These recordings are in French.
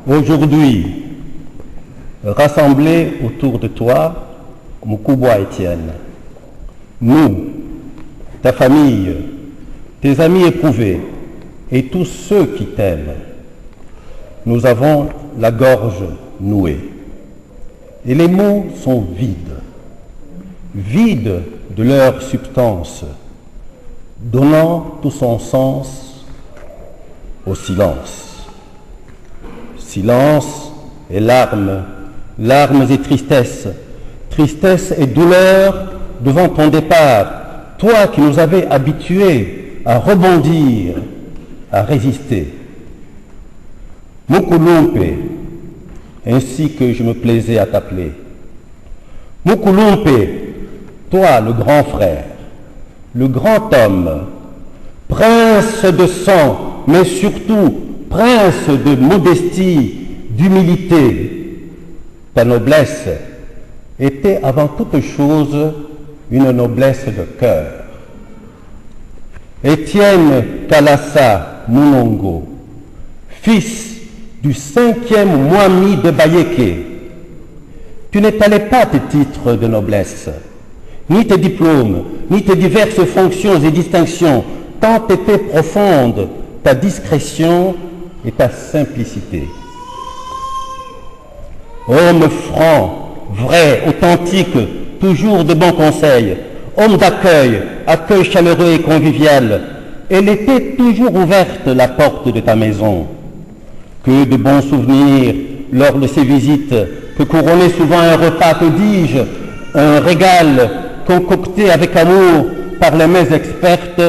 Aujourd'hui, rassemblés autour de toi, Moukouboua Étienne, nous, ta famille, tes amis éprouvés et tous ceux qui t'aiment, nous avons la gorge nouée. Et les mots sont vides, vides de leur substance, donnant tout son sens au silence. Silence et larmes, larmes et tristesse, tristesse et douleur devant ton départ, toi qui nous avais habitués à rebondir, à résister. Moukoulumpe, ainsi que je me plaisais à t'appeler. Moukoulumpe, toi le grand frère, le grand homme, prince de sang, mais surtout prince de modestie, d'humilité. Ta noblesse était avant toute chose une noblesse de cœur. Étienne Kalassa Mounongo, fils du 5e Mwami de Bayeke, tu n'étalais pas tes titres de noblesse, ni tes diplômes, ni tes diverses fonctions et distinctions, tant étaient profondes ta discrétion et ta simplicité. Homme franc, vrai, authentique, toujours de bons conseils, homme d'accueil, accueil chaleureux et convivial, elle était toujours ouverte la porte de ta maison. Que de bons souvenirs lors de ces visites, que couronnait souvent un repas, que dis-je, un régal concocté avec amour par les mains expertes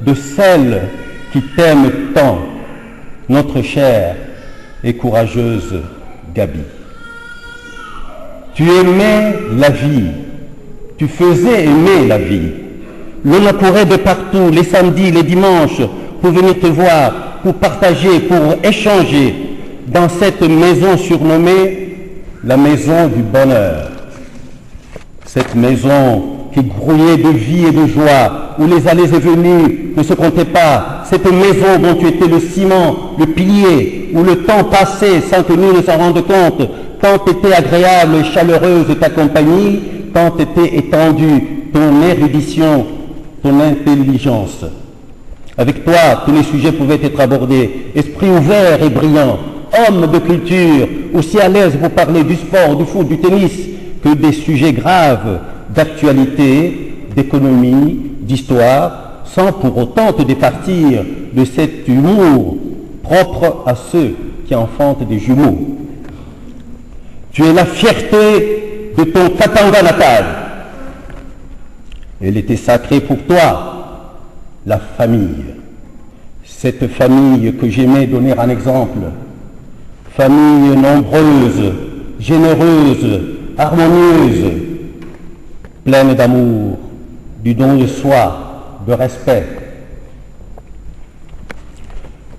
de celle qui t'aime tant, notre chère et courageuse Gabi. Tu aimais la vie, tu faisais aimer la vie. L'on accourait de partout, les samedis, les dimanches, pour venir te voir, pour partager, pour échanger dans cette maison surnommée la maison du bonheur. Cette maison qui grouillait de vie et de joie, où les allées et venues ne se comptaient pas. Cette maison dont tu étais le ciment, le pilier, où le temps passait sans que nous ne s'en rendions compte. Tant était agréable et chaleureuse ta compagnie, tant était étendue ton érudition, ton intelligence. Avec toi, tous les sujets pouvaient être abordés. Esprit ouvert et brillant, homme de culture, aussi à l'aise pour parler du sport, du foot, du tennis, que des sujets graves d'actualité, d'économie, d'histoire, sans pour autant te départir de cet humour propre à ceux qui enfantent des jumeaux. Tu es la fierté de ton Katanga natal. Elle était sacrée pour toi, la famille. Cette famille que j'aimais donner un exemple. Famille nombreuse, généreuse, harmonieuse, pleine d'amour, du don de soi, de respect.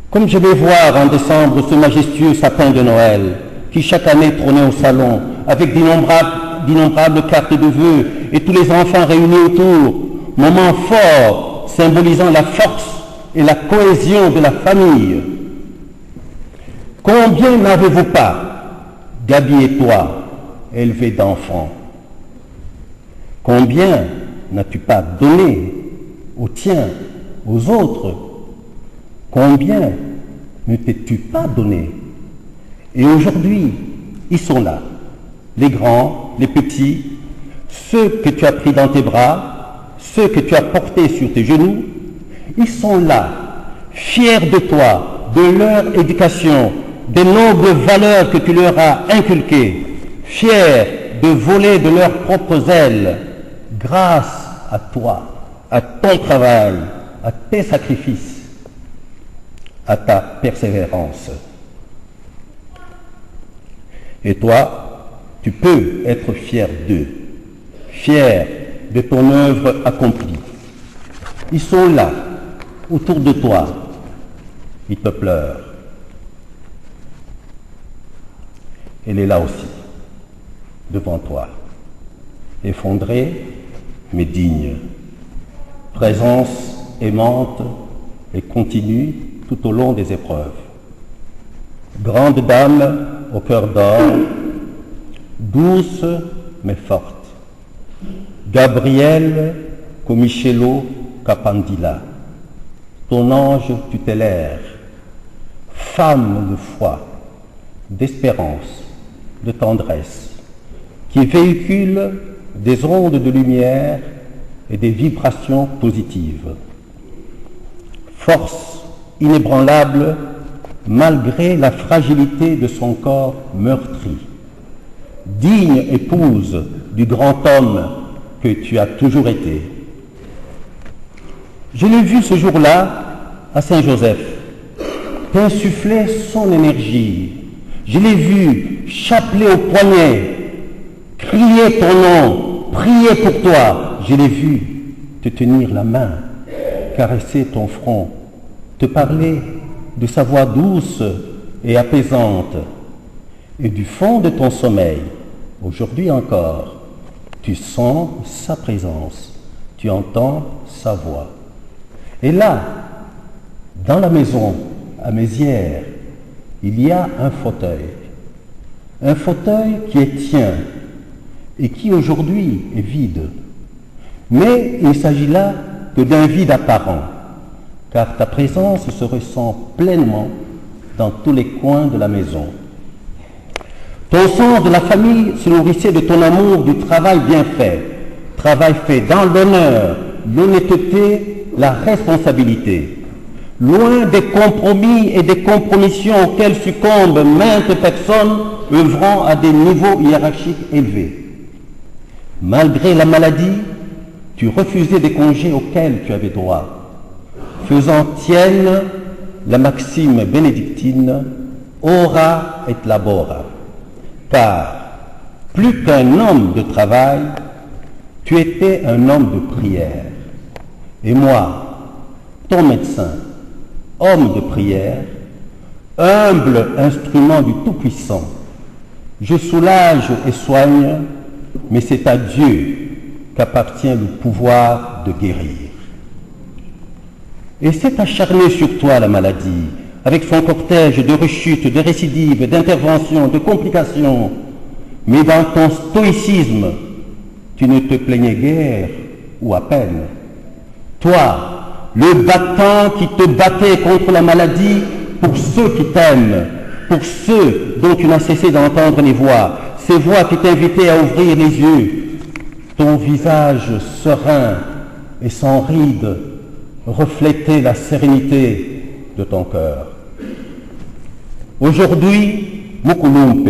Comme je vais voir en décembre ce majestueux sapin de Noël, qui chaque année trônait au salon, avec d'innombrables cartes de vœux et tous les enfants réunis autour, moment fort symbolisant la force et la cohésion de la famille. Combien n'avez-vous pas, Gabi et toi, élevés d'enfants? Combien n'as-tu pas donné aux tiens, aux autres? Combien ne t'es-tu pas donné? Et aujourd'hui, ils sont là, les grands, les petits, ceux que tu as pris dans tes bras, ceux que tu as portés sur tes genoux, ils sont là, fiers de toi, de leur éducation, des nobles valeurs que tu leur as inculquées, fiers de voler de leurs propres ailes, grâce à toi, à ton travail, à tes sacrifices, à ta persévérance. Et toi, tu peux être fier d'eux, fier de ton œuvre accomplie. Ils sont là, autour de toi, ils te pleurent. Elle est là aussi, devant toi, effondrée mais digne, présence aimante et continue tout au long des épreuves. grande dame au cœur d'or, douce mais forte, Gabrielle Comichello Capandila, ton ange tutélaire, femme de foi, d'espérance, de tendresse, qui véhicule des ondes de lumière et des vibrations positives. Force inébranlable malgré la fragilité de son corps meurtri. Digne épouse du grand homme que tu as toujours été. Je l'ai vu ce jour-là à Saint-Joseph, t'insuffler son énergie. Je l'ai vu chapeler au poignet, crier ton nom, prier pour toi. Je l'ai vu te tenir la main, caresser ton front, te parler de sa voix douce et apaisante. Et du fond de ton sommeil, aujourd'hui encore, tu sens sa présence, tu entends sa voix. Et là, dans la maison, à Mézières, il y a un fauteuil qui est tien et qui aujourd'hui est vide. Mais il ne s'agit là que d'un vide apparent, car ta présence se ressent pleinement dans tous les coins de la maison. Ton sens de la famille se nourrissait de ton amour du travail bien fait dans l'honneur, l'honnêteté, la responsabilité. Loin des compromis et des compromissions auxquels succombent maintes personnes œuvrant à des niveaux hiérarchiques élevés. Malgré la maladie, tu refusais des congés auxquels tu avais droit, faisant tienne la maxime bénédictine « ora et labora », car plus qu'un homme de travail, tu étais un homme de prière. Et moi, ton médecin, homme de prière, humble instrument du Tout-Puissant, je soulage et soigne, mais c'est à Dieu qu'appartient le pouvoir de guérir. Et c'est acharné sur toi la maladie, avec son cortège de rechutes, de récidives, d'interventions, de complications. Mais dans ton stoïcisme, tu ne te plaignais guère ou à peine. Toi, le battant qui te battait contre la maladie pour ceux qui t'aiment, pour ceux dont tu n'as cessé d'entendre les voix, ces voix qui t'invitaient à ouvrir les yeux, ton visage serein et sans rides reflétait la sérénité de ton cœur. Aujourd'hui, Mukulumpe,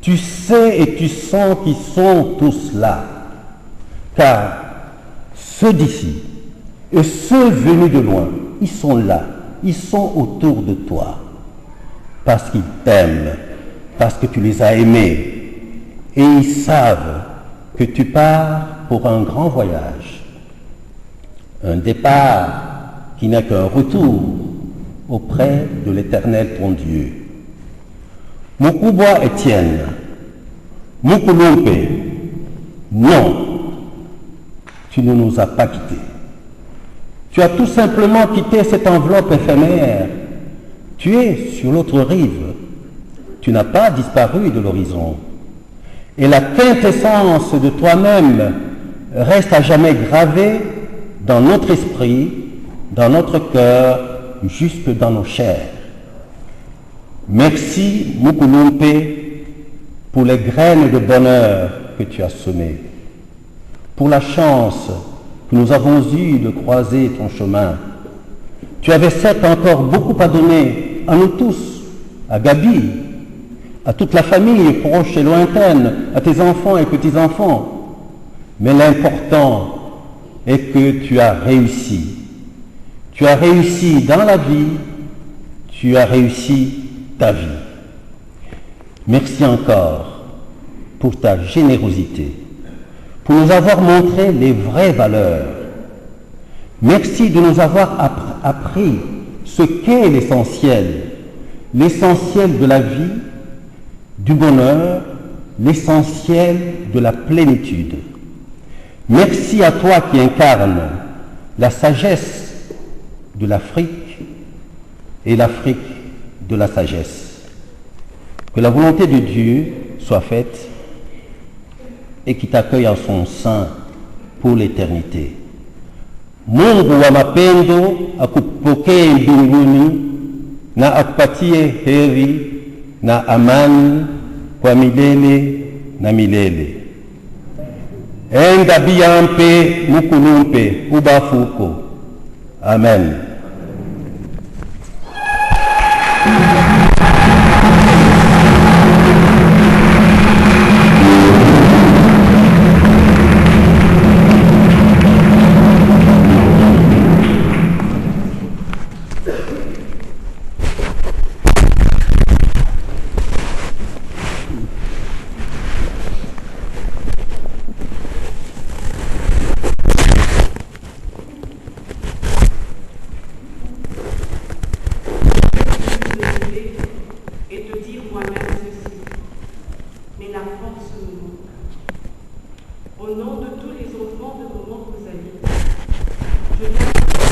tu sais et tu sens qu'ils sont tous là, car ceux d'ici et ceux venus de loin, ils sont là, ils sont autour de toi, parce qu'ils t'aiment, parce que tu les as aimés, et ils savent que tu pars pour un grand voyage, un départ qui n'est qu'un retour auprès de l'Éternel ton Dieu. Mukubwa Étienne, Mukulumpe, non, tu ne nous as pas quittés. Tu as tout simplement quitté cette enveloppe éphémère. Tu es sur l'autre rive. Tu n'as pas disparu de l'horizon. Et la quintessence de toi-même reste à jamais gravée dans notre esprit, dans notre cœur, jusque dans nos chairs. Merci, Mukulumpe, pour les graines de bonheur que tu as semées, pour la chance que nous avons eue de croiser ton chemin. Tu avais certes encore beaucoup à donner à nous tous, à Gabi, à toute la famille proche et lointaine, à tes enfants et petits-enfants. Mais l'important est que tu as réussi. Tu as réussi dans la vie, tu as réussi ta vie. Merci encore pour ta générosité, pour nous avoir montré les vraies valeurs. Merci de nous avoir appris ce qu'est l'essentiel de la vie, du bonheur, l'essentiel de la plénitude. Merci à toi qui incarnes la sagesse de l'Afrique et l'Afrique de la sagesse. Que la volonté de Dieu soit faite et qui t'accueille en son sein pour l'éternité. Mungu wa mapendo akupokee mbinguni na akupatie heri na amani kwa milele na milele. Enda biyampe mukulumpe ubafuko. Amen. Au nom de tous les enfants de Maman Rosalie, je viens